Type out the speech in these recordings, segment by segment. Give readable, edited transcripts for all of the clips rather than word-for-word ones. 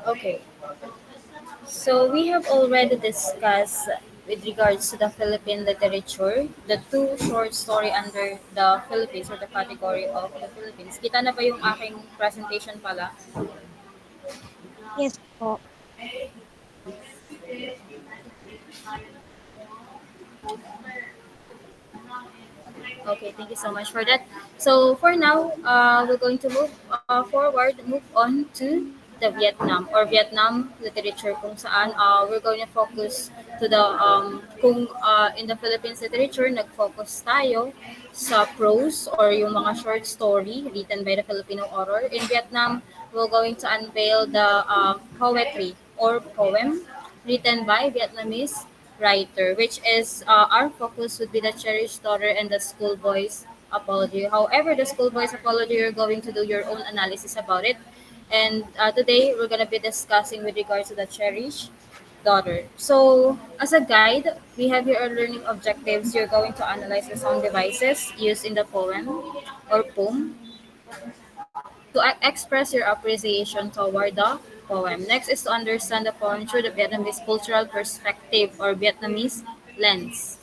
Okay, so we have already discussed with regards to the Philippine literature, the two short story under the Philippines or the category of the Philippines. Kita na ba yung aking presentation pala? Yes po. Okay, thank you so much for that. So for now, we're going to move forward, move on to the Vietnam or Vietnam literature kung saan we're going to focus to the kung in the Philippines literature nag-focus tayo sa prose or yung mga short story written by the Filipino author. In Vietnam, we're going to unveil the poetry or poem written by Vietnamese writer, which is our focus would be the cherished daughter and the schoolboy's apology. However, the schoolboy's apology, you're going to do your own analysis about it. And today, we're going to be discussing with regards to the cherished daughter. So, as a guide, we have your learning objectives. You're going to analyze the sound devices used in the poem or poem to express your appreciation toward the poem. Next is to understand the poem through the Vietnamese cultural perspective or Vietnamese lens.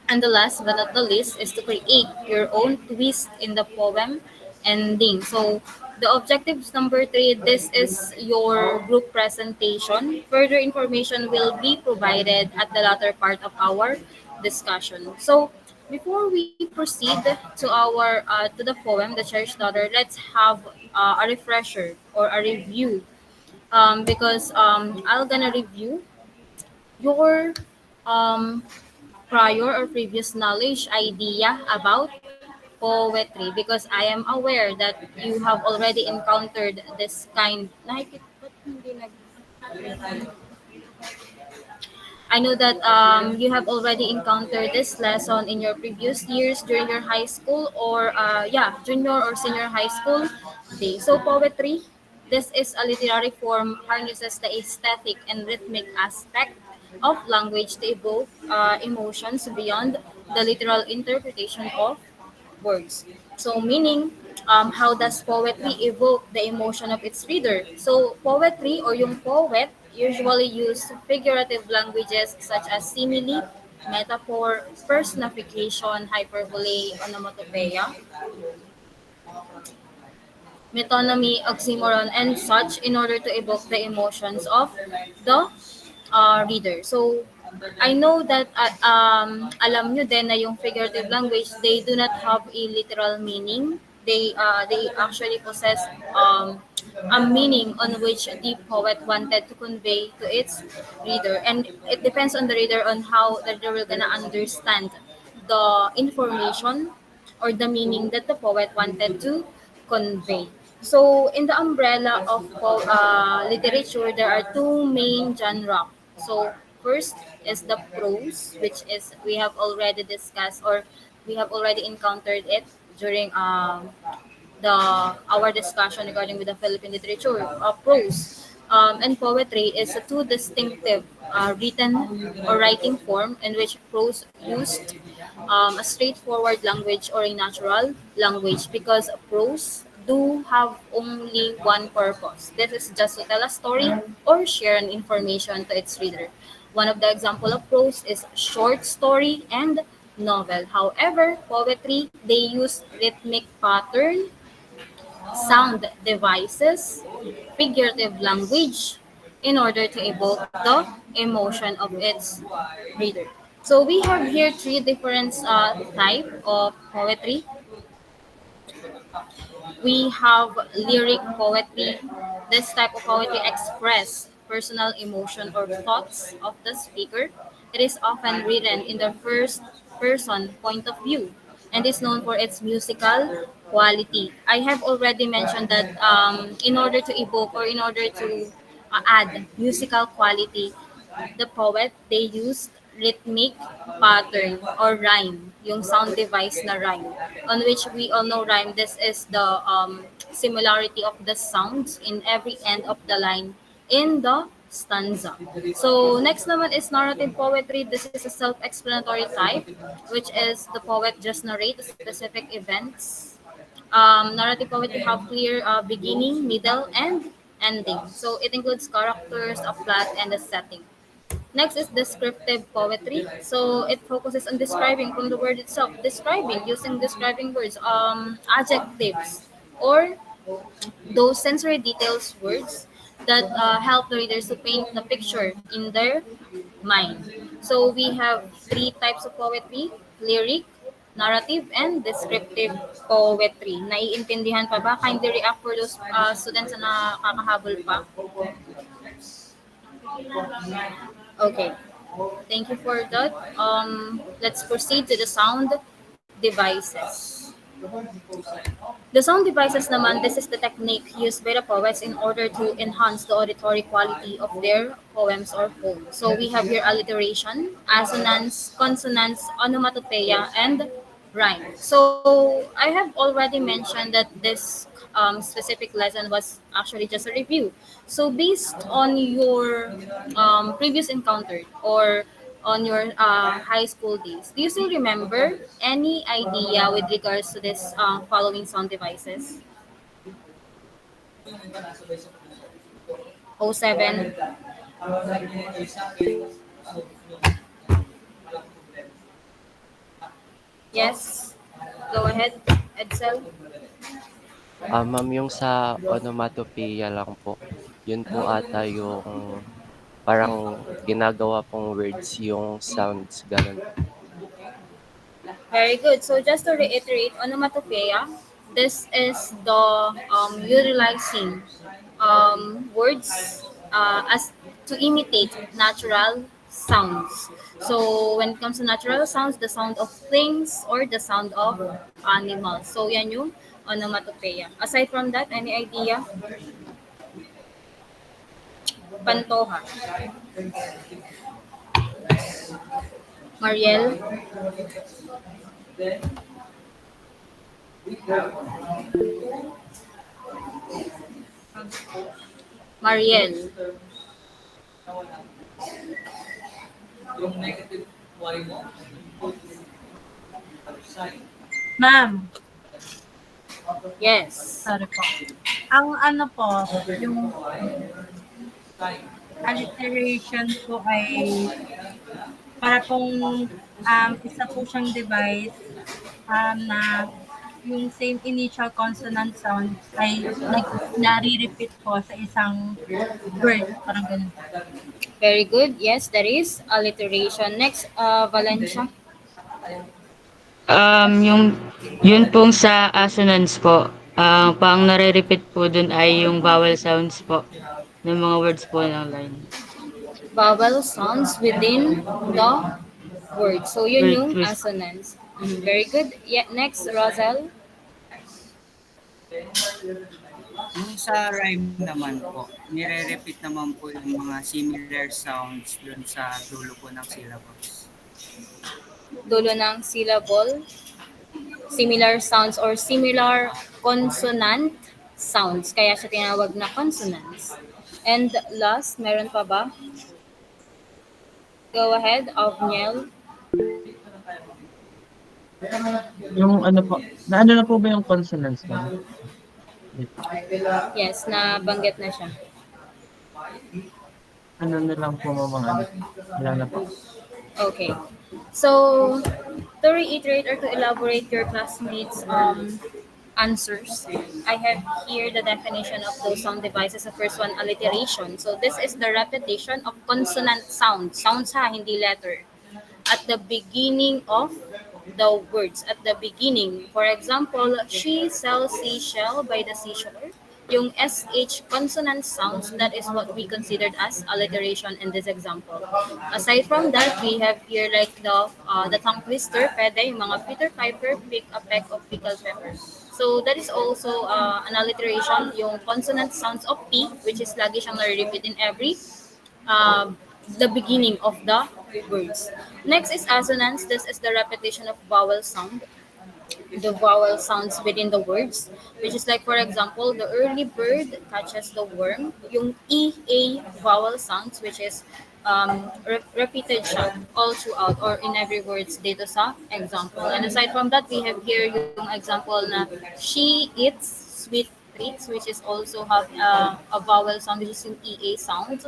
And the last but not the least is to create your own twist in the poem ending. So the objectives number three, this is your group presentation. Further information will be provided at the latter part of our discussion. So before we proceed to the poem, The Cherished Daughter, let's have a refresher or a review. Because I'm gonna review your um, prior or previous knowledge idea about poetry because I am aware that you have already encountered this kind. Ba't hindi I know that you have already encountered this lesson in your previous years during your high school or junior or senior high school day. So poetry, this is a literary form harnesses the aesthetic and rhythmic aspect of language to evoke emotions beyond the literal interpretation of words. So, meaning, how does poetry evoke the emotion of its reader? So, poetry or yung poet usually use figurative languages such as simile, metaphor, personification, hyperbole, onomatopoeia, metonymy, oxymoron, and such in order to evoke the emotions of the reader. So, I know that alam nyo din na yung figurative language, they do not have a literal meaning. They actually possess um, a meaning on which the poet wanted to convey to its reader. And it depends on the reader on how the reader will gonna understand the information or the meaning that the poet wanted to convey. So, in the umbrella of literature, there are two main genre. So, first is the prose, which is we have already discussed or we have already encountered it during the our discussion regarding with the Philippine literature. Prose and poetry is a two distinctive written or writing form in which prose used a straightforward language or a natural language because prose do have only one purpose. This is just to tell a story or share an information to its reader. One of the example of prose is short story and novel. However, poetry they use rhythmic pattern, sound devices, figurative language in order to evoke the emotion of its reader. So we have here three different type of poetry. We have lyric poetry. This type of poetry express personal emotion or thoughts of the speaker. It is often written in the first person point of view and is known for its musical quality. I have already mentioned that in order to evoke or in order to add musical quality, the poet, they used rhythmic pattern or rhyme, yung sound device na rhyme, on which we all know rhyme, this is the similarity of the sounds in every end of the line in the stanza. So next naman is narrative poetry. This is a self-explanatory type, which is the poet just narrate specific events Narrative poetry have clear beginning, middle, and ending. So it includes characters, a plot, and a setting. Next is descriptive poetry. So it focuses on describing from the word itself, describing using describing words, adjectives, or those sensory details words that help the readers to paint the picture in their mind. So we have three types of poetry: lyric, narrative, and descriptive poetry. Naiintindihan pa ba? Kindly react for those students na nakakahabol pa. Okay. Thank you for that. Let's proceed to the sound devices. The sound devices naman, this is the technique used by the poets in order to enhance the auditory quality of their poems or poems. So we have here alliteration, assonance, consonance, onomatopoeia, and rhyme. So I have already mentioned that this specific lesson was actually just a review. So based on your previous encounter or on your high school days, do you still remember any idea with regards to this following sound devices? O seven. Yes. Go ahead, Edsel. Ma'am, yung sa onomatopoeia lang po, yun po ata yung parang ginagawa pong words yung sounds, gano'n po. Very good. So just to reiterate, onomatopoeia, this is the utilizing words as to imitate natural sounds. So when it comes to natural sounds, the sound of things or the sound of animals. So yan yung onomatopoeia. Aside from that, any idea? Pantoha. Mariel? Mariel. Ma'am, Yes. sorry po. Ang ano po, yung alliteration po ay para pong isa po siyang device na yung same initial consonant sounds ay nare-repeat po sa isang word. Parang ganun po. Very good. Yes, that is alliteration. Next, Valencia. Yung yun pong sa assonance po, pang nare-repeat po dun ay yung vowel sounds po ng mga words po ng line. Vowel sounds within the word. So yun Word yung twist. assonance. Very good. Yeah, next, Rosal. Yung sa rhyme naman po, nire-repeat naman po yung mga similar sounds dun sa dulo po ng syllables. Dulo ng syllable, similar sounds or similar consonant sounds. Kaya siya tinawag na consonants. And last, meron pa ba? Go ahead, Avniel. Yung ano po, naano na po ba yung consonants mo? Yes, nabanggit na siya. Ano na lang po mga ano? Wala na po. Okay. So, to reiterate or to elaborate your classmates' answers, I have here the definition of those sound devices. The first one, alliteration. So, this is the repetition of consonant sound. Sounds ha, hindi letter. At the beginning of the words. At the beginning. For example, she sells seashell by the seashore. Yung SH consonant sounds, that is what we considered as alliteration in this example. Aside from that, we have here like the tongue twister, pwede, yung mga Peter Piper, pick a peck of pickled pepper. So that is also an alliteration, yung consonant sounds of P, which is lagi siyang nare-repeat in every the beginning of the words. Next is assonance. This is the repetition of vowel sound, the vowel sounds within the words, which is like, for example, the early bird catches the worm. Yung E, A vowel sounds, which is repeated siya all throughout or in every words dito sa example. And aside from that, we have here yung example na she eats sweet treats, which is also have a vowel sound, which is yung EA sound.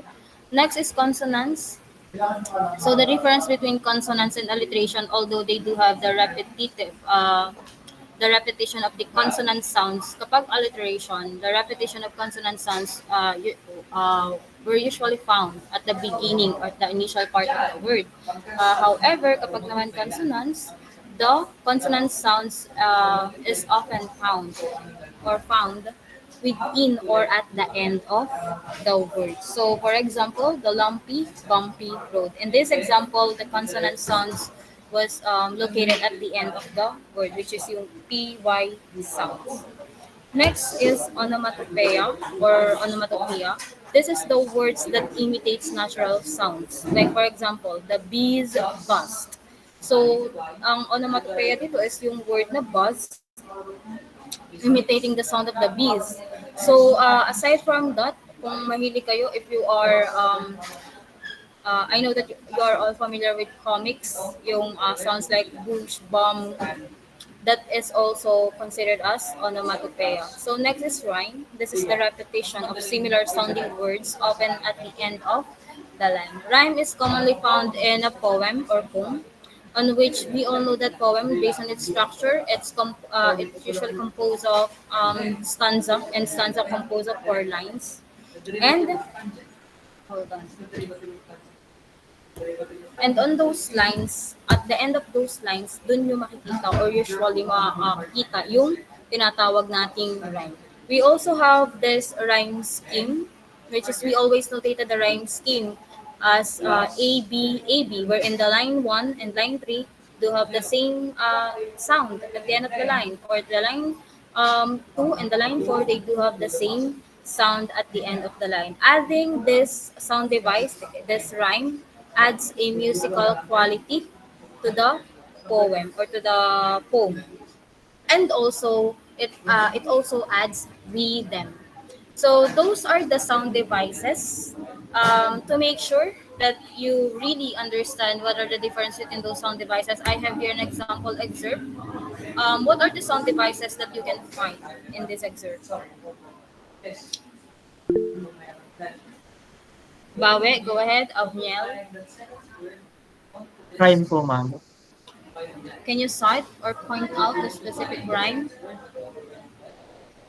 Next is consonants. So the difference between consonants and alliteration, although they do have the repetition of the consonant sounds. Kapag alliteration, the repetition of consonant sounds were usually found at the beginning or the initial part of the word. However, kapag naman consonants, the consonant sounds is often found within or at the end of the word. So, for example, the lumpy, bumpy road. In this example, the consonant sounds was located at the end of the word, which is yung PY sounds. Next is onomatopoeia or onomatopoeia. This is the words that imitates natural sounds. Like for example, the bees buzzed. So, ang onomatopoeia dito is yung word na buzz imitating the sound of the bees. So, aside from that, kung mahilig kayo, if you are, I know that you are all familiar with comics, yung sounds like boosh, bomb, that is also considered as onomatopoeia. So next is rhyme. This is the repetition of similar sounding words, often at the end of the line. Rhyme is commonly found in a poem or poem, on which we all know that poem, based on its structure, it's usually composed of stanza, and stanza composed of 4 lines. And hold on. And on those lines, at the end of those lines, dun yung makikita or usually makikita yung tinatawag nating rhyme. We also have this rhyme scheme, which is we always notated the rhyme scheme as A, B, where in the line 1 and line 3 do have the same sound at the end of the line, or the line 2 and the line 4, they do have the same sound at the end of the line. Adding this sound device, this rhyme, adds a musical quality to the poem or to the poem, and also it also adds rhythm. So those are the sound devices. To make sure that you really understand what are the differences in those sound devices, I have here an example excerpt. What are the sound devices that you can find in this excerpt? Bawe, go ahead. Avniel, Rhyme po, ma'am. can you cite or point out the specific rhyme?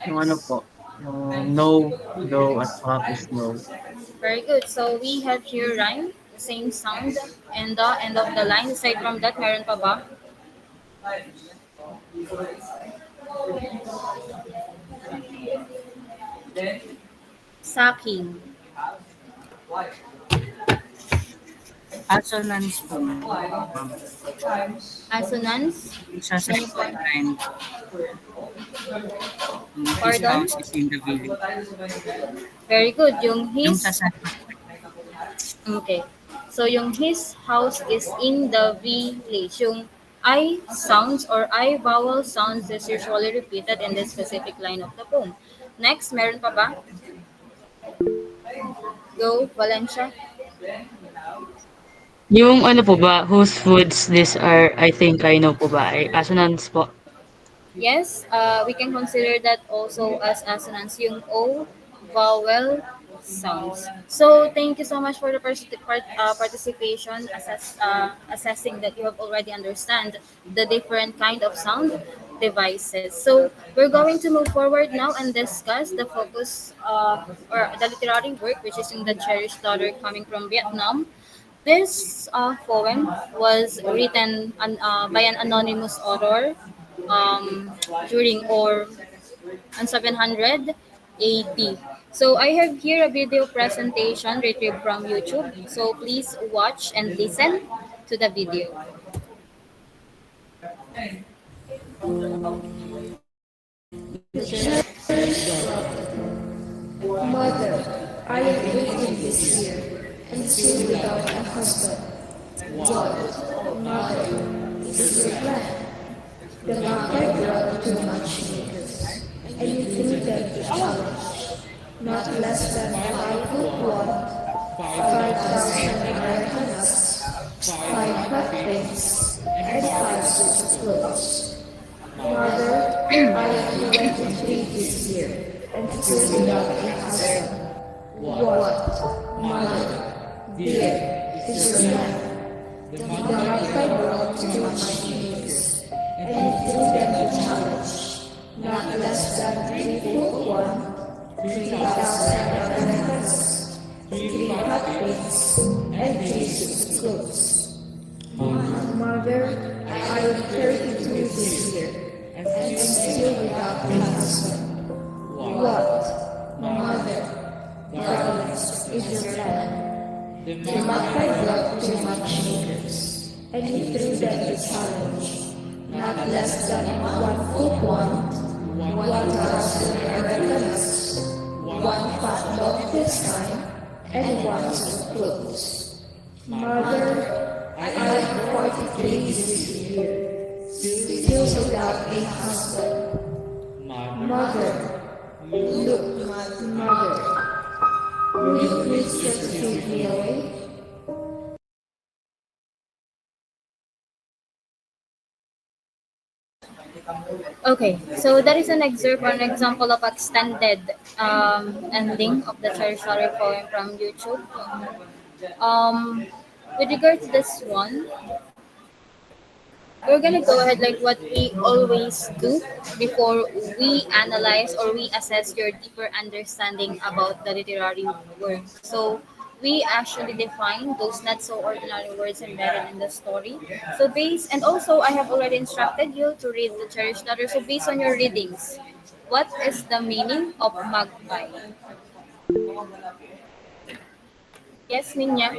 Yung ano po, yung no, go, at saka is no. Very good. So we have here rhyme, the same sound, and the end of the line. Aside from that, meron pa ba? Saking, Assonance po, ma'am. assonance, Yung sa ano pa? second line, his Pardon? house is in the village. Very good. Yung Yung sa his, second okay. So yung his house is in the village. Yung I sounds or I vowel sounds is usually repeated in this specific line of the poem. Next, meron pa ba? Go, Valencia. Yung ano po ba, whose foods these are, I think I know po ba, ay assonance po. Yes, we can consider that also as assonance, yung O vowel sounds. So thank you so much for the participation, assessing that you have already understand the different kind of sound devices. So we're going to move forward now and discuss the focus or the literary work, which is in the cherished daughter coming from Vietnam. This poem was written by an anonymous author during or on 700 AD. So I have here a video presentation retrieved from YouTube. So please watch and listen to the video. Mother, I am 18 this year, and still without a husband. What, mother, is your plan? The market brought 2 matchmakers, and you threw them to challenge. Not less than 5'1", 5,000 still without a husband. What, mother, dear, is your plan? The magpie brought two matchmakers, and he threw them the challenge. Not less than 3 foot one, 3,000 Americans, three hot pins, and three suit clothes. Mother, I am 32 this year, and still without a husband. What, mother, darlings, is your plan? The magpie brought two matchmakers, and he threw them the challenge. Not less than 1 foot one, 1,000 Americans, one fat dog this time, and one suit clothes. Mother, I am 43 this year, still without a husband. Mother, look, mother, will you please just take me away? Okay, so that is an excerpt or an example of extended ending of the Cherry Story poem from YouTube. Um, with regard to this one, we're gonna go ahead like what we always do before we analyze or we assess your deeper understanding about the literary work. So we actually define those not so ordinary words embedded in the story. So based and also I have already instructed you to read the cherished letter. So based on your readings, what is the meaning of magpie? Yes, Ninya.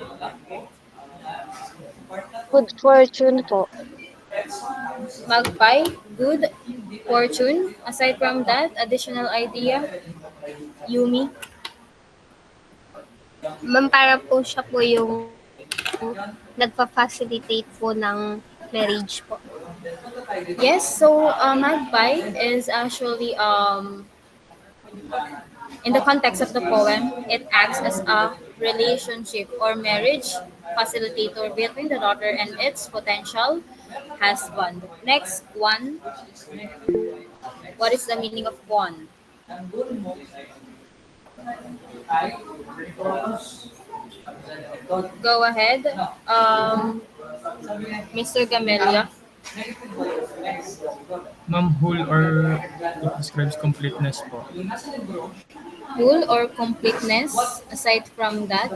Good fortune po. Magpie, good fortune. Aside from that, additional idea, Yumi. Ma'am, para po siya po yung nagfa-facilitate po ng marriage po. Yes, so magpie is actually in the context of the poem, it acts as a relationship or marriage facilitator between the daughter and its potential husband. Next one, what is the meaning of one? Go ahead, Mr. Gamelia. Ma'am, whole or it describes completeness po. Full or completeness. Aside from that,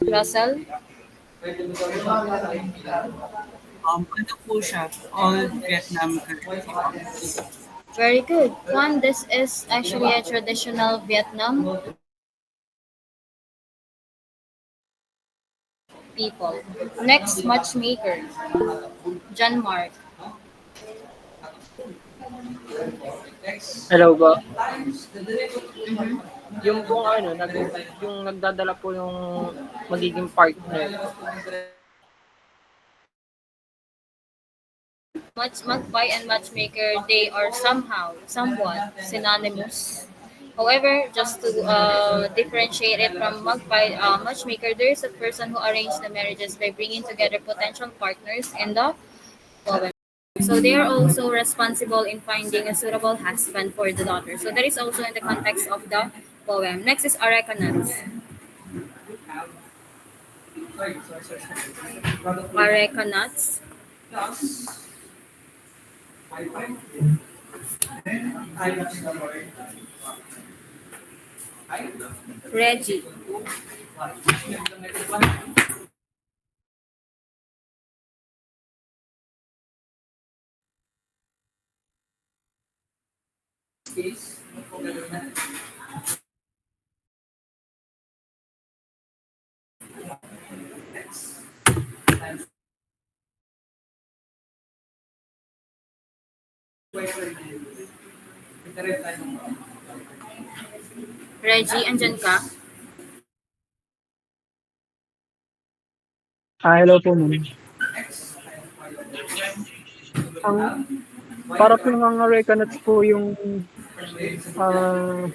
Russell. Ano po siya? All Vietnam currency po. Very good. One, this is actually a traditional Vietnam people. Next, matchmaker. John Mark. Hello ba? Mhm. Yung pong ano, yung nagdadala po yung magiging partner. Magpie and matchmaker, they are somehow, somewhat synonymous. However, just to differentiate it from magpie, matchmaker, there is a person who arranged the marriages by bringing together potential partners in the poem. So they are also responsible in finding a suitable husband for the daughter. So that is also in the context of the poem. Next is Arecanats. Arecanats. Reggie. Reggie, andyan ka? Hello po ma'am. Ang para po mga Recanats po yung ah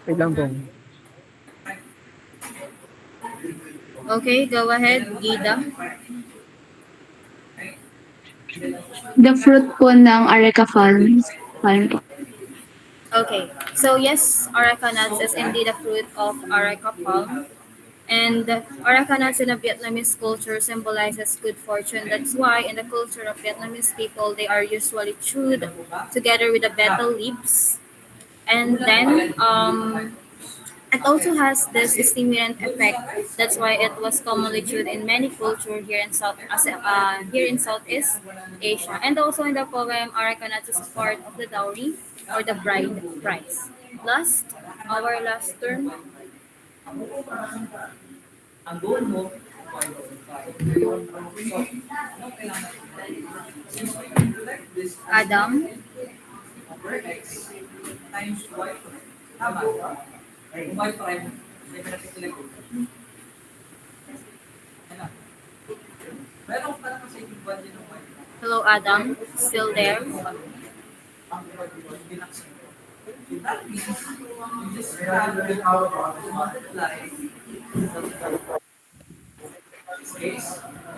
wait lang po. Okay, go ahead, Gida. The fruit po ng areca palm po. Okay, so yes, areca nuts is indeed a fruit of areca palm. And areca nuts in a Vietnamese culture symbolizes good fortune. That's why in the culture of Vietnamese people, they are usually chewed together with the betel leaves. And then it also has this stimulant effect. That's why it was commonly used in many cultures here in Southeast Asia. And also in the poem, Arakanats is part of the dowry or the bride price. Last, our last term, Adam. Hello, Adam. Still there?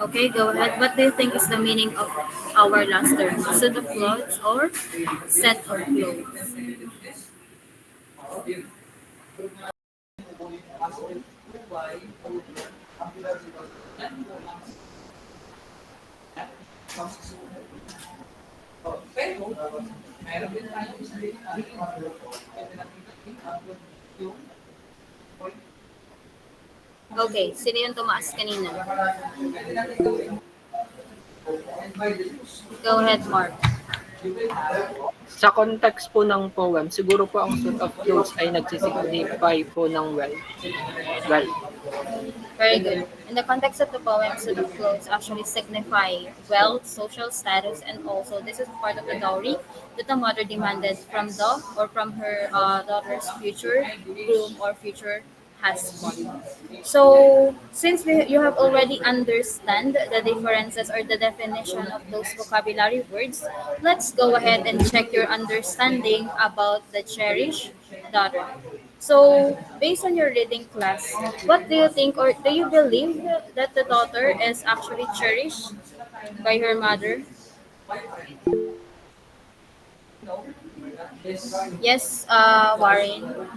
Okay, go ahead. What do you think is the meaning of our last term? Suit of clothes or set of clothes? Okay, sino yung tumaas kanina? Go ahead, Mark. Sa context po ng poem, siguro po ang suit of clothes ay nagsisignify po ng wealth. Very good. In the context of the poem, suit of clothes actually signify wealth, social status, and also this is part of the dowry that the mother demanded from the or from her daughter's future groom or future husband. So, since you have already understand the differences or the definition of those vocabulary words, let's go ahead and check your understanding about the cherish daughter. So, based on your reading class, what do you think or do you believe that the daughter is actually cherished by her mother? Yes, Warren.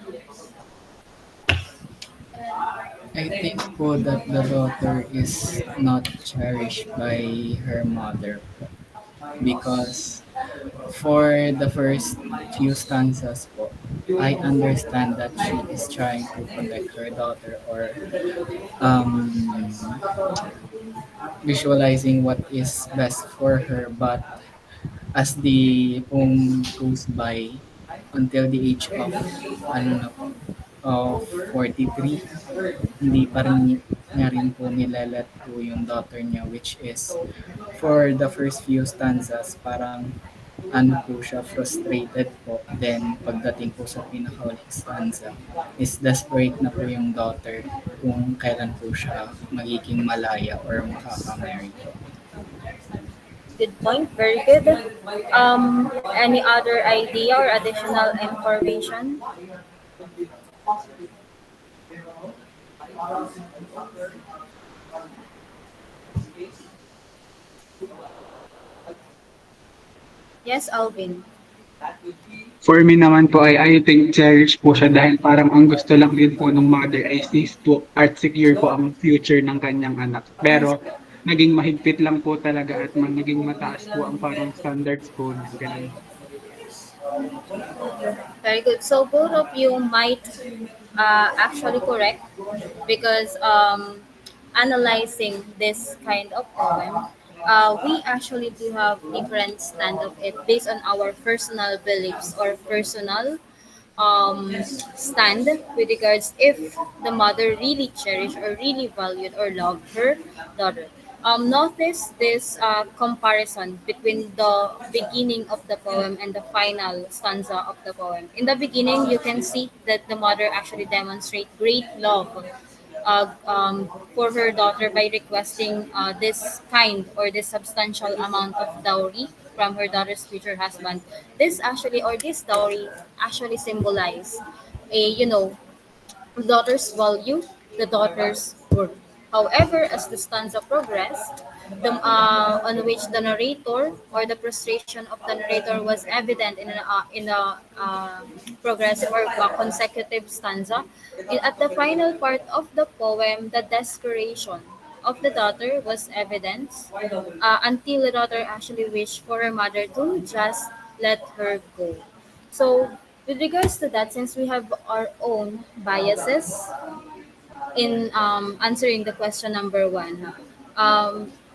I think po that the daughter is not cherished by her mother po. Because for the first few stanzas po, I understand that she is trying to protect her daughter or um, visualizing what is best for her. But as the poem goes by, until the age of ano na po, of 43, hindi pa rin niya rin po nilalet go yung daughter niya, which is for the first few stanzas parang ano po siya, frustrated po. Then pagdating po sa pinakahuling stanza is desperate na po yung daughter kung kailan po siya magiging malaya or makaka-marry po. Good point. Very good. Any other idea or additional information? Yes, Alvin. For me naman po ay I think cherish po siya dahil parang ang gusto lang din po ng mother ay safe po at secure po ang future ng kanyang anak. Pero naging mahigpit lang po talaga at naging mataas po ang parang standards po niya. Ganun. Very good. So both of you might actually correct because analyzing this kind of poem, we actually do have different stand of it based on our personal beliefs or personal stand with regards if the mother really cherished or really valued or loved her daughter. Notice this comparison between the beginning of the poem and the final stanza of the poem. In the beginning, you can see that the mother actually demonstrates great love for her daughter by requesting this kind or this substantial amount of dowry from her daughter's future husband. This actually or this dowry actually symbolize a daughter's value, the daughter's worth. However, as the stanza progressed, on which the narrator or the frustration of the narrator was evident in a progressive or consecutive stanza. At the final part of the poem, the desperation of the daughter was evident until the daughter actually wished for her mother to just let her go. So, with regards to that, since we have our own biases in answering the question number one,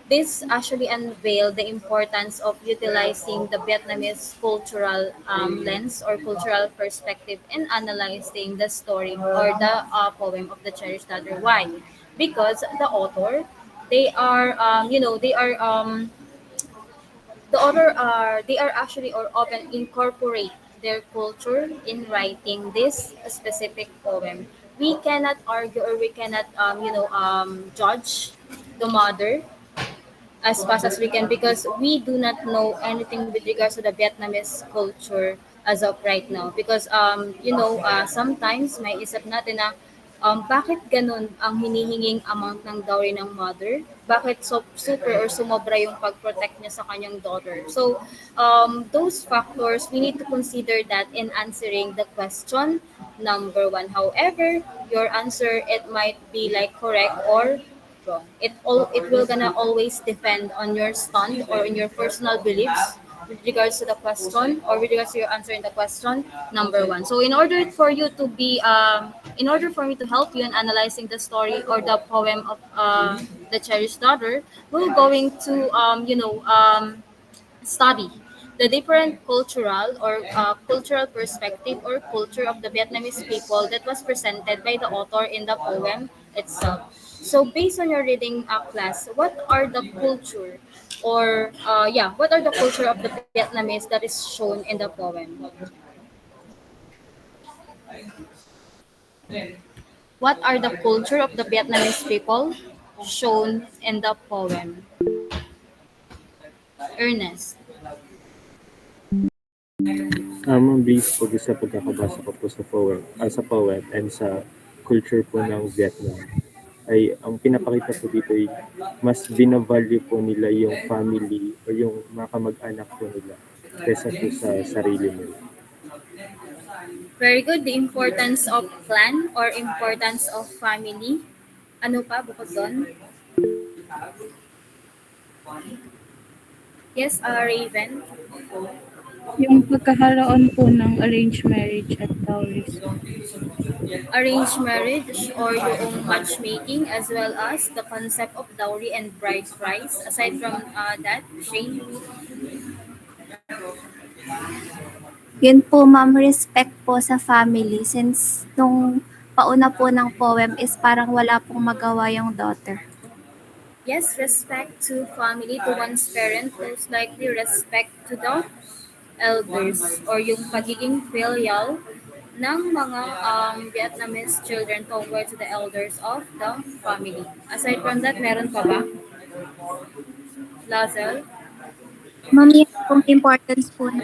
this actually unveiled the importance of utilizing the Vietnamese cultural lens or cultural perspective in analyzing the story or the poem of the cherished daughter. Why? Because the author, they are the author are they are actually or often incorporate their culture in writing this specific poem. We cannot argue or we cannot judge the mother as fast as we can because we do not know anything with regards to the Vietnamese culture as of right now. Because sometimes may isip natin na bakit ganun ang hinihinging amount ng dowry ng mother? Bakit super or sumobra yung pag-protect niya sa kanyang daughter? So, those factors, we need to consider that in answering the question number one. However, your answer, it might be like correct or wrong. It will gonna always depend on your stand or in your personal beliefs with regards to the question or with regards to your answer in the question number one. So in order for me to help you in analyzing the story or the poem of the cherished daughter, we're going to study the different cultural perspective or culture of the Vietnamese people that was presented by the author in the poem itself. So based on your reading class, what are the culture what are the culture of the Vietnamese that is shown in the poem? What are the culture of the Vietnamese people shown in the poem? Ernest. Based po sa pagkakabasa ko po sa poem and sa culture po ng Vietnam, ay ang pinapakita po dito ay mas binavalue po nila yung family o yung mga kamag-anak po nila kaysa po sa sarili nila. Very good. The importance of clan or importance of family. Ano pa bukod doon? Yes, Raven. Yung pagkakaroon po ng arranged marriage at dowries. Arranged marriage or yung matchmaking as well as the concept of dowry and bride price. Aside from that, Shane? Yun po, ma'am, respect po sa family since nung pauna po ng poem is parang wala pong magawa yung daughter. Yes, respect to family, to one's parent, most likely respect to the elders or yung pagiging filial ng mga Vietnamese children towards the elders of the family. Aside from that, meron pa ba? Lazel? Ma'am, yun pong importance po ng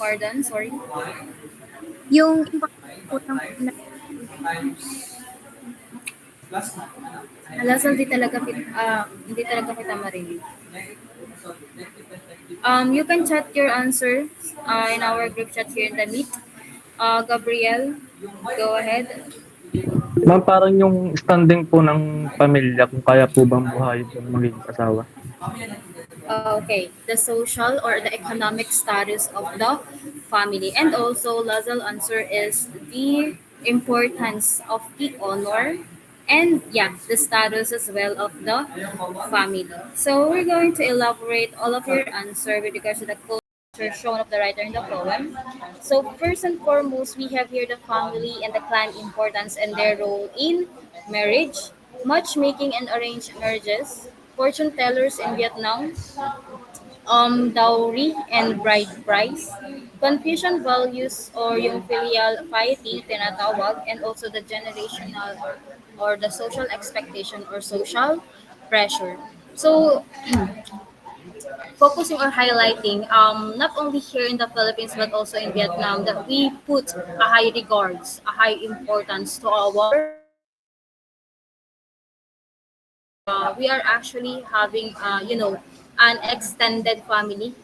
Pardon, sorry. yung importance po ng Lazel, hindi talaga kita marinig. You can chat your answers in our group chat here in the meet. Gabriel, go ahead. Ma'am, parang yung standing po ng pamilya, kung kaya po bang buhayin yung maging asawa. Okay, the social or the economic status of the family. And also, Lazel answer is the importance of the honor and the status as well of the family. So we're going to elaborate all of your answer with regards to the culture shown of the writer in the poem. So first and foremost, we have here the family and the clan importance and their role in marriage, matchmaking and arranged marriages, fortune tellers in Vietnam, dowry and bride price, Confucian values or yung filial piety tinatawag, and also the generational or the social expectation or social pressure. So, focusing or highlighting, not only here in the Philippines but also in Vietnam, that we put a high regards, a high importance to our we are actually having, an extended family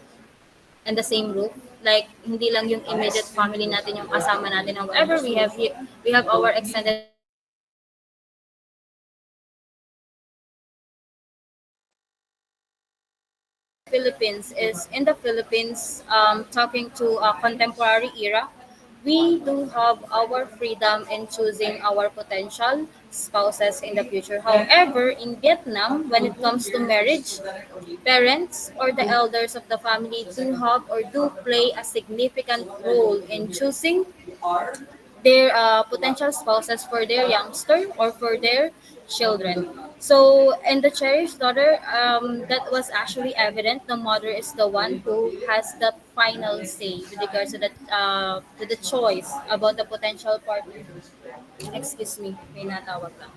and the same roof. Like, hindi lang yung immediate family natin yung kasama natin. However, we have our extended family that is in the Philippines, talking to a contemporary era, we do have our freedom in choosing our potential spouses in the future. However, in Vietnam, when it comes to marriage, parents or the elders of the family do have or do play a significant role in choosing their potential spouses for their youngster or for their children. So, in the cherished daughter, that was actually evident. The mother is the one who has the final say with regards to the choice about the potential partner. Excuse me, may natawag lang.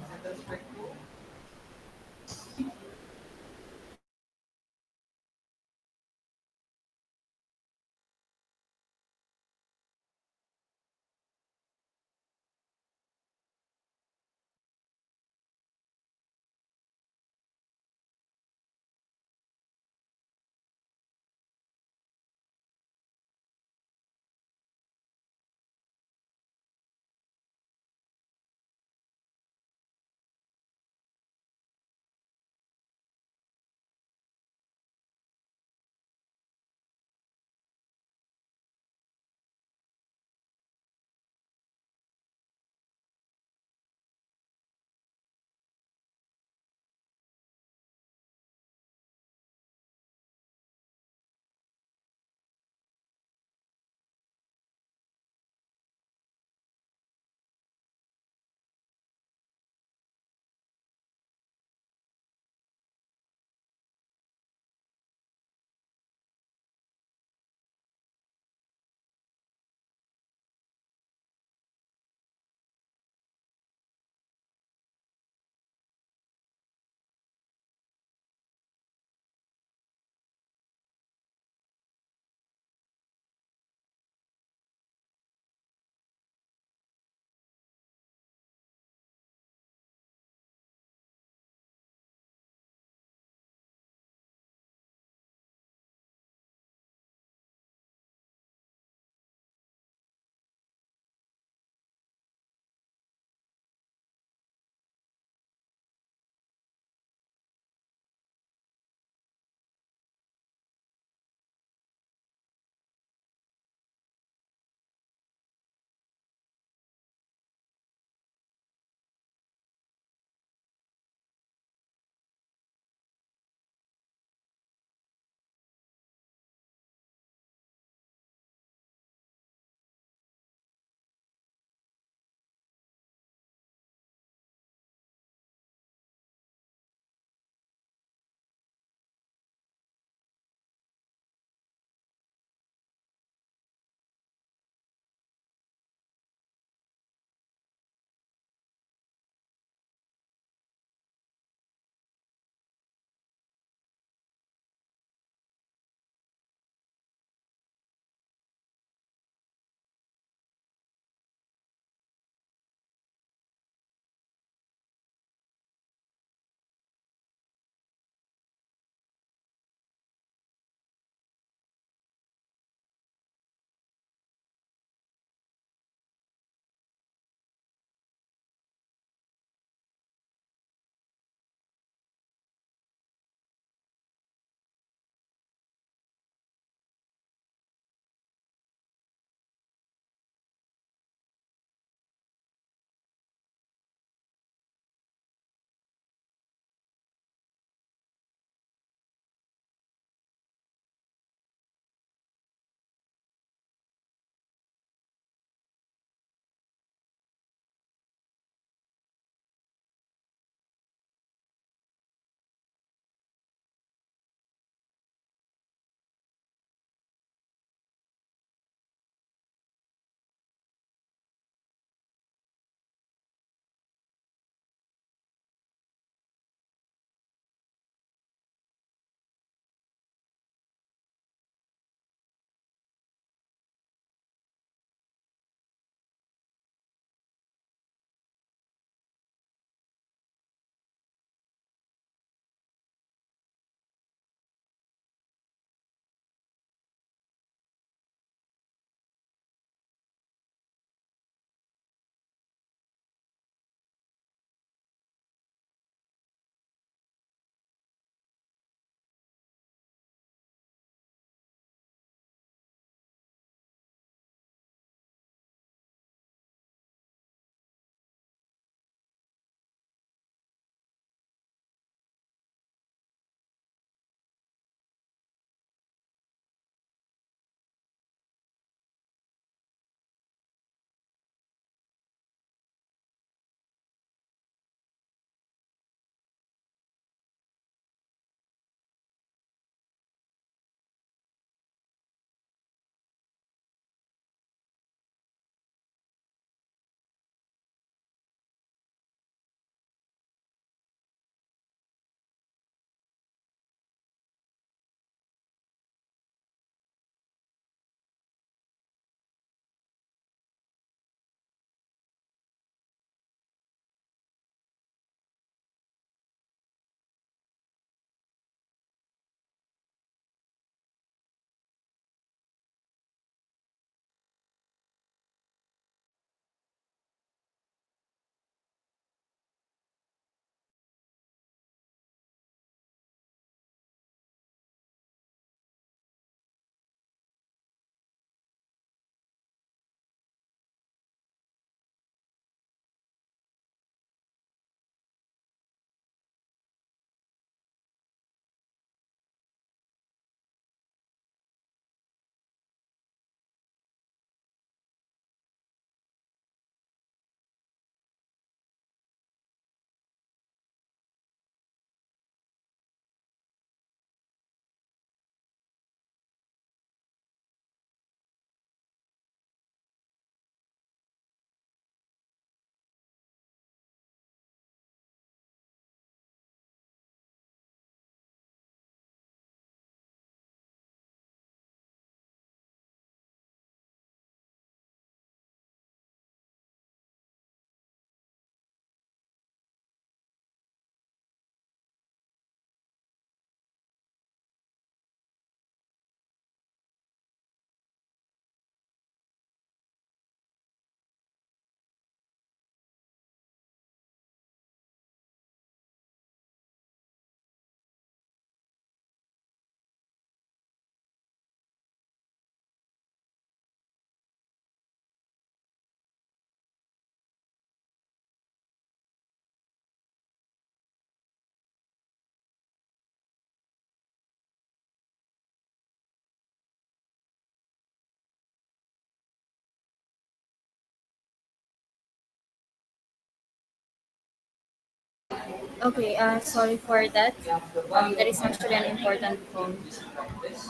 Okay, sorry for that. That is actually an important phone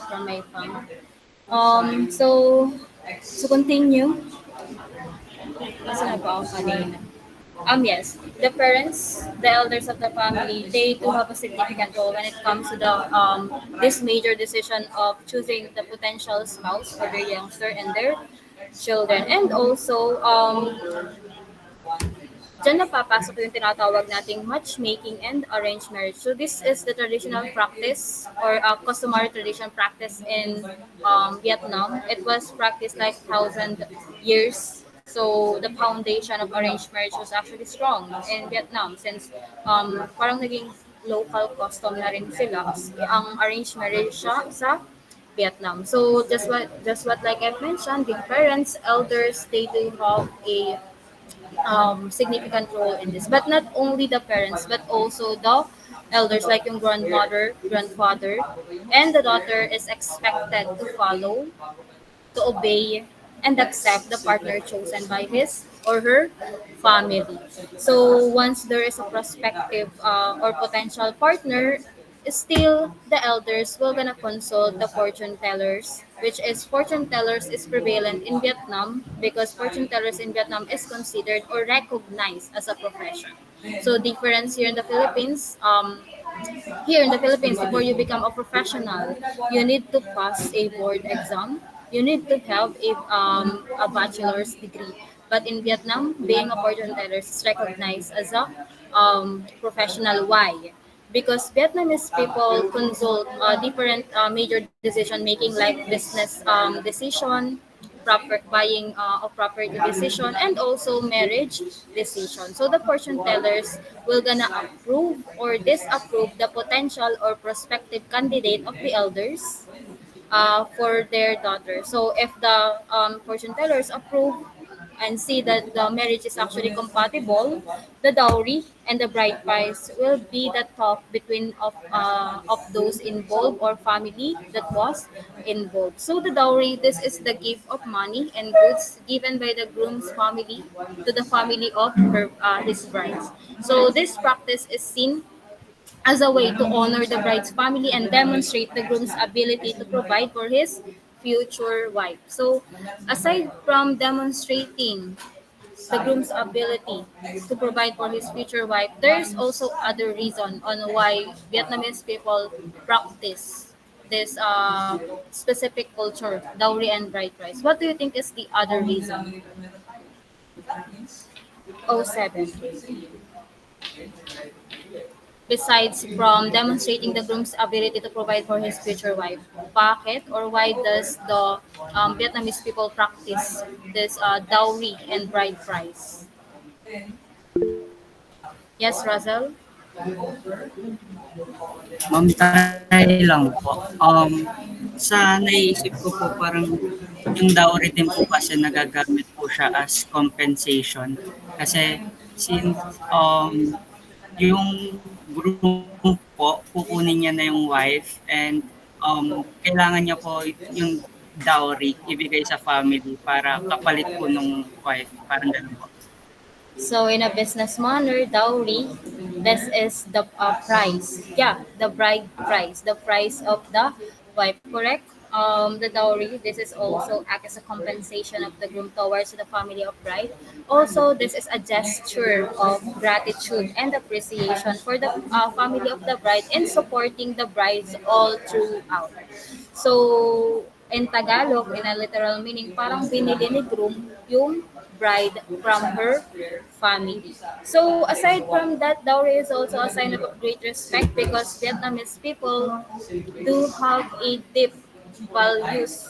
from my phone. So to continue, asa na ba ang kanina? Yes, the parents, the elders of the family, they do have a significant role when it comes to the this major decision of choosing the potential spouse for their youngster and their children, and also Diyan na papasok yung tinatawag nating matchmaking and arranged marriage. So this is the traditional practice or customary tradition practice in Vietnam. It was practiced like 1,000 years. So the foundation of arranged marriage was actually strong in Vietnam since parang naging local custom na rin sila ang arranged marriage siya sa Vietnam. So just what like I've mentioned, the parents, elders, they do have a significant role in this. But not only the parents, but also the elders like yung grandmother, grandfather, and the daughter is expected to follow, to obey, and accept the partner chosen by his or her family. So once there is a prospective or potential partner, still the elders will gonna consult the fortune tellers, which is fortune tellers is prevalent in Vietnam because fortune tellers in Vietnam is considered or recognized as a profession. So difference here in the Philippines, here in the Philippines, before you become a professional, you need to pass a board exam. You need to have a bachelor's degree. But in Vietnam, being a fortune teller is recognized as a professional. Why? Because Vietnamese people consult different major decision making like business decision, proper buying of property decision, and also marriage decision. So the fortune tellers will gonna approve or disapprove the potential or prospective candidate of the elders for their daughter. So if the fortune tellers approve and see that the marriage is actually compatible, the dowry and the bride price will be the talk between of those involved or family that was involved. So the dowry, this is the gift of money and goods given by the groom's family to the family of his brides. So this practice is seen as a way to honor the bride's family and demonstrate the groom's ability to provide for his future wife. So, aside from demonstrating the groom's ability to provide for his future wife, there's also other reason on why Vietnamese people practice this specific culture, dowry and bride price. What do you think is the other reason? Oh seven. Besides from demonstrating the groom's ability to provide for his future wife? Bakit or why does the Vietnamese people practice this dowry and bride price? Yes, Russell? Ma'am, try lang po. Sa naisip ko po parang yung dowry din po kasi nagagamit po siya as compensation. Kasi since yung groom po, kukunin niya na yung wife and kailangan niya po yung dowry ibigay sa family para kapalit po nung wife. Parang ganun po. So in a business manner, dowry, this is the price. Yeah, the bride price, the price of the wife. Correct. The dowry. This is also act as a compensation of the groom towards the family of bride. Also, this is a gesture of gratitude and appreciation for the family of the bride in supporting the brides all throughout. So, in Tagalog, in a literal meaning, parang binili ni groom yung bride from her family. So, aside from that, dowry is also a sign of great respect because Vietnamese people do have a deep values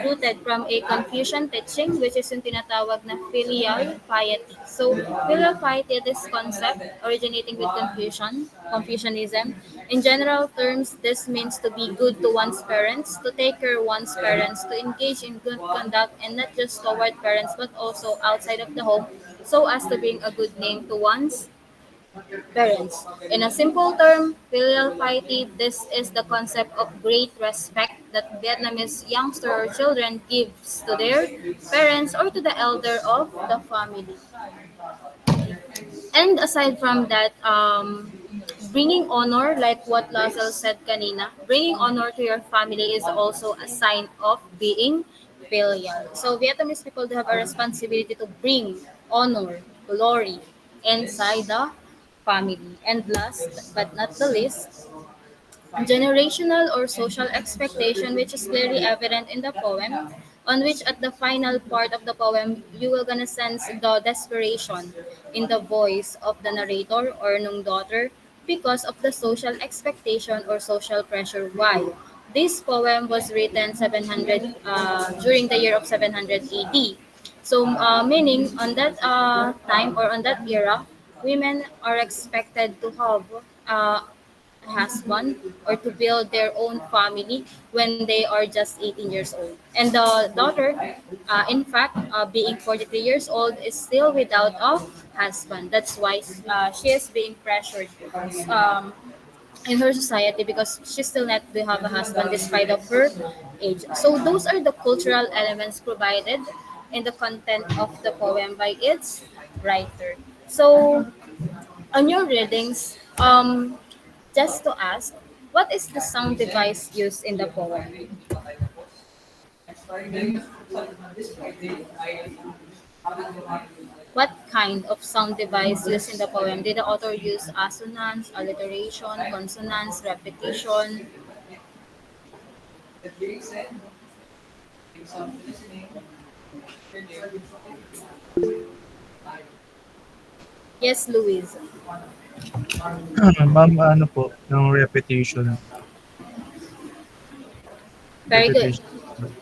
rooted from a Confucian teaching, which is yung tinatawag na filial piety. So, filial piety, this concept originating with Confucianism. In general terms, this means to be good to one's parents, to take care of one's parents, to engage in good conduct, and not just toward parents, but also outside of the home, so as to bring a good name to one's parents. In a simple term, filial piety, this is the concept of great respect that Vietnamese youngster or children gives to their parents or to the elder of the family. And aside from that, bringing honor, like what Lazel said kanina, bringing honor to your family is also a sign of being filial. So Vietnamese people do have a responsibility to bring honor, glory inside the family. And last but not the least, generational or social expectation, which is clearly evident in the poem, on which at the final part of the poem, you will gonna sense the desperation in the voice of the narrator or nung daughter because of the social expectation or social pressure. Why? This poem was written 700 during the year of 700 AD. So, meaning on that time or on that era, women are expected to have uh, husband or to build their own family when they are just 18 years old. And the daughter, in fact, being 43 years old, is still without a husband. That's why she is being pressured in her society because she still not to have a husband despite of her age. So those are the cultural elements provided in the content of the poem by its writer. So on your readings, just to ask, what is the sound device used in the poem? What kind of sound device used in the poem? Did the author use assonance, alliteration, consonance, repetition? Yes, Louise. Ma'am, ano po, yung repetition. Very good. Repetition.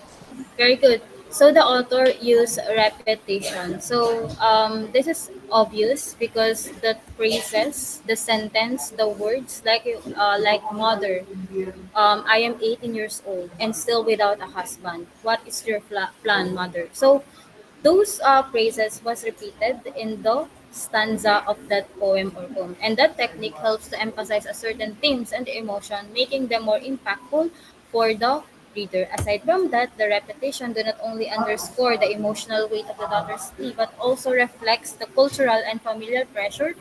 Very good. So the author used repetition. So this is obvious because the phrases, the sentence, the words like mother, I am 18 years old and still without a husband. What is your plan, mother? So those phrases was repeated in the stanza of that poem or poem. And that technique helps to emphasize a certain themes and emotion, making them more impactful for the reader. Aside from that, the repetition do not only underscore the emotional weight of the daughter's plea, but also reflects the cultural and familial pressure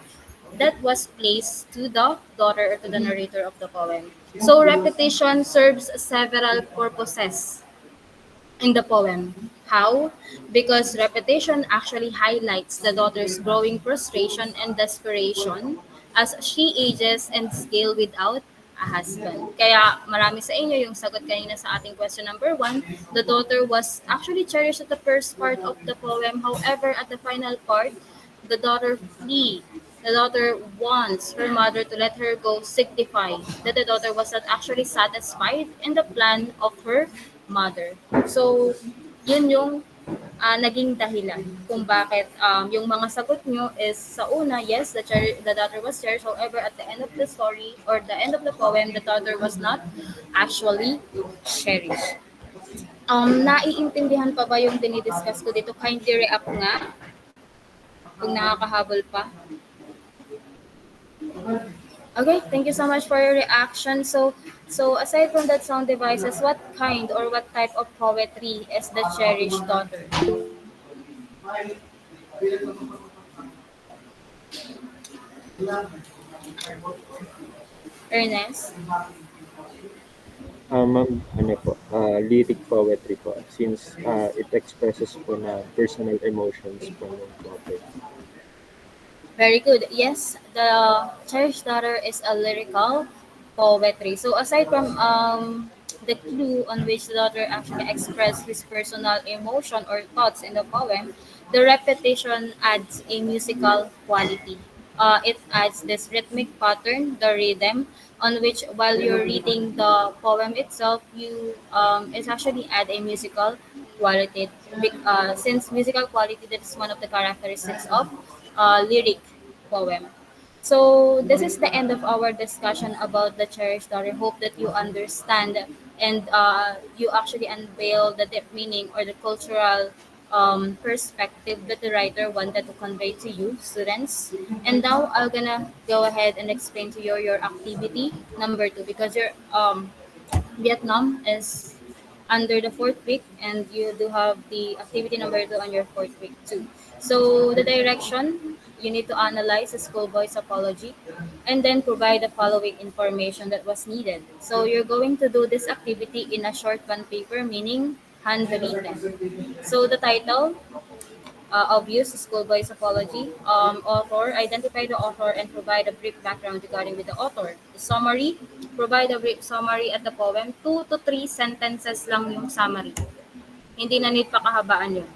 that was placed to the daughter or to the narrator of the poem. So repetition serves several purposes in the poem. How? Because repetition actually highlights the daughter's growing frustration and desperation as she ages and still without a husband. Kaya marami sa inyo yung sagot kanina sa ating question number one, the daughter was actually cherished at the first part of the poem. However, at the final part, the daughter flee. The daughter wants her mother to let her go, signify that the daughter was not actually satisfied in the plan of her mother. So, yun yung naging dahilan kung bakit yung mga sagot nyo is sa una, yes, the daughter was cherished. However, at the end of the story or the end of the poem, the daughter was not actually cherished. Naiintindihan pa ba yung dinidiscuss ko dito? Kindly react nga kung nakakahabol pa. Okay, thank you so much for your reaction. So aside from that sound devices, what kind or what type of poetry is the cherished daughter? Ernest? Ma'am, ano po, lyric poetry po since it expresses po na personal emotions po ng daughter. Very good. Yes, the cherished daughter is a lyrical poetry. So aside from the clue on which the daughter actually expressed his personal emotion or thoughts in the poem, the repetition adds a musical quality. It adds this rhythmic pattern, the rhythm, on which while you're reading the poem itself, you it's actually add a musical quality. Since musical quality that is one of the characteristics of lyric poem. So this is the end of our discussion about the cherished daughter. Hope that you understand and you actually unveil the deep meaning or the cultural perspective that the writer wanted to convey to you, students. And now I'm gonna go ahead and explain to you your activity number two, because your Vietnam is under the fourth week, and you do have the activity number two on your fourth week too. So the direction, you need to analyze the schoolboy's apology and then provide the following information that was needed. So you're going to do this activity in a short one paper, meaning handwritten. So the title, obvious schoolboy's apology. Author, identify the author and provide a brief background regarding with the author. The summary, provide a brief summary at the poem. 2 to 3 sentences lang yung summary. Hindi na need pa kahabaan yun.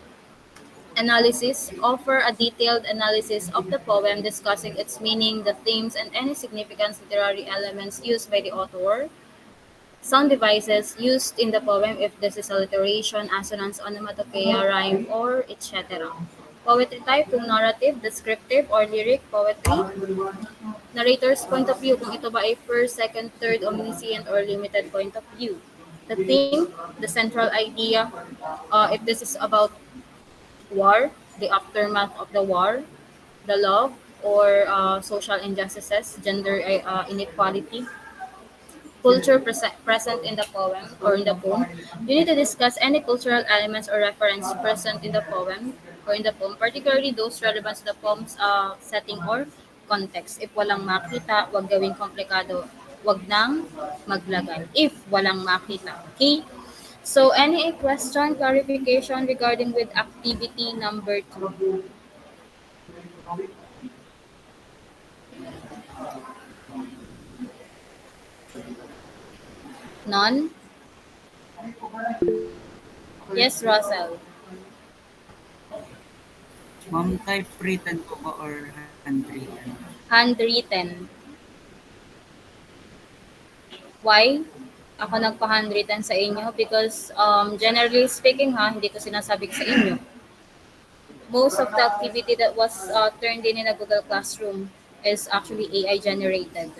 Analysis, offer a detailed analysis of the poem discussing its meaning, the themes, and any significant literary elements used by the author. Sound devices used in the poem if this is alliteration, assonance, onomatopoeia, rhyme, or etc. Poetry type, kung narrative, descriptive, or lyric poetry. Narrator's point of view, kung ito ba ay first, second, third, omniscient, or limited point of view. The theme, the central idea, if this is about war, the aftermath of the war, the love, or social injustices, gender inequality, culture present in the poem or in the poem. You need to discuss any cultural elements or reference present in the poem or in the poem, particularly those relevant to the poem's setting or context. If walang makita, wag gawing komplikado. Wag nang maglagay. If walang makita. Okay? So, any question, clarification regarding with activity number two? None? Yes, Russell. Ma'am, typewritten po ba or handwritten? Handwritten. Why? Ako nagpa-handwritten sa inyo because generally speaking ha, hindi ko sinasabi sa inyo. Most of the activity that was turned in a Google Classroom is actually AI generated.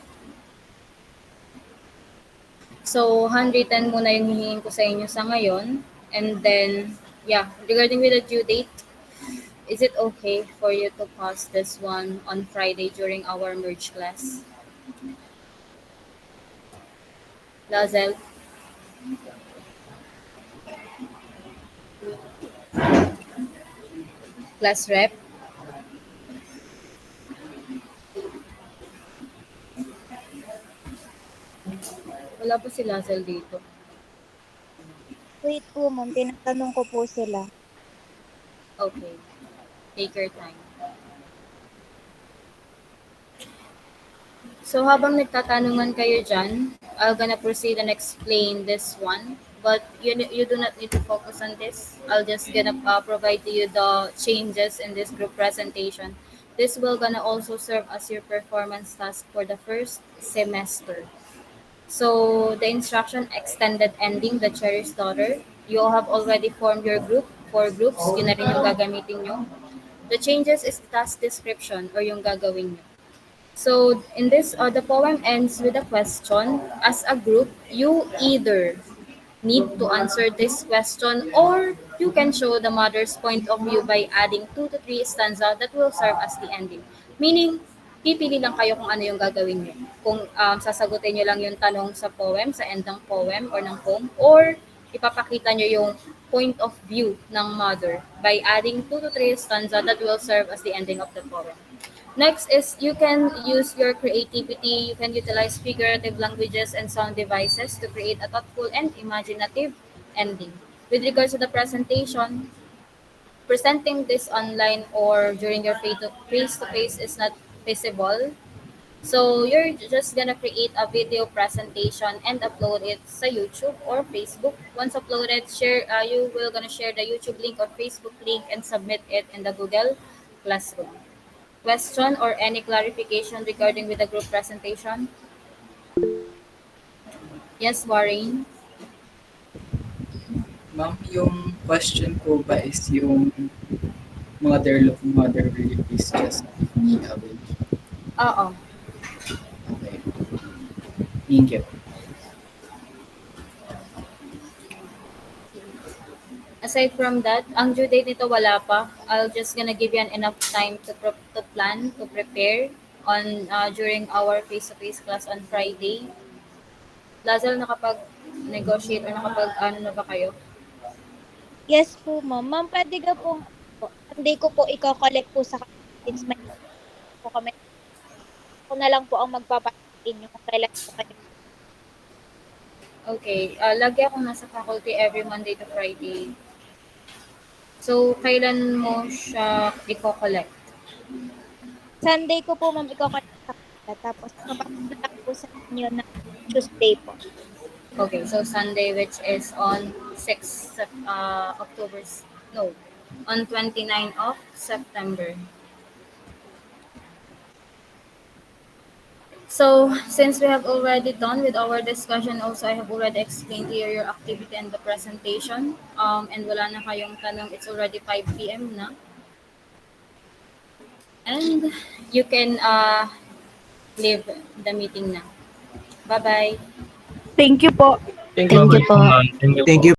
So, handwritten muna yung hihingin ko sa inyo sa ngayon. And then, yeah, regarding with the due date, is it okay for you to pass this one on Friday during our merge class? Lazel? Class rep? Wala pa si Lazel dito. Wait po, ma'am. Tinatanong ko po sila. Okay. Take your time. So habang nagtatanungan kayo dyan, I'm gonna proceed and explain this one. But you do not need to focus on this. I'll just gonna provide to you the changes in this group presentation. This will gonna also serve as your performance task for the first semester. So the instruction extended ending, the cherished daughter. You all have already formed your group, 4 groups. Yun na rin yung gagamitin nyo. The changes is task description or yung gagawin nyo. So in this, the poem ends with a question. As a group, you either need to answer this question or you can show the mother's point of view by adding 2 to 3 stanza that will serve as the ending. Meaning, pipili lang kayo kung ano yung gagawin nyo. Kung sasagutin nyo lang yung tanong sa poem, sa end ng poem or ng poem, or ipapakita nyo yung point of view ng mother by adding 2 to 3 stanza that will serve as the ending of the poem. Next is you can use your creativity. You can utilize figurative languages and sound devices to create a thoughtful and imaginative ending. With regards to the presentation, presenting this online or during your face-to-face is not feasible. So you're just gonna create a video presentation and upload it sa YouTube or Facebook. Once uploaded, you will gonna share the YouTube link or Facebook link and submit it in the Google Classroom. Question or any clarification regarding with the group presentation? Yes, Warren. Ma'am, yung question ko ba is yung mother really is just me away. Oo. Okay. Thank you. Aside from that, ang due date nito wala pa. I'll just gonna give you an enough time to plan, to prepare on during our face-to-face class on Friday. Lazal, nakapag-negotiate or nakapag-ano na ba kayo? Yes po, ma'am. Ma'am, pwede ka po, Sunday ko po i-collect po sa kanila since may po kami. Ako na lang po ang magpapatiin yung kailan po kayo. Okay, lagi akong nasa faculty every Monday to Friday. So, kailan mo siya i-collect? Sunday ko po, ma'am, i-collect sa kanila. Tapos, mapapadala lang po sa inyo na Tuesday po. Okay, so Sunday, which is on 6 October, no, on 29 of September. So, since we have already done with our discussion, also I have already explained here your activity and the presentation. And wala na kayong tanong, it's already 5 p.m. na. And you can leave the meeting na. Bye-bye. Thank you po. Thank you Thank po. you po. Thank you Thank po. you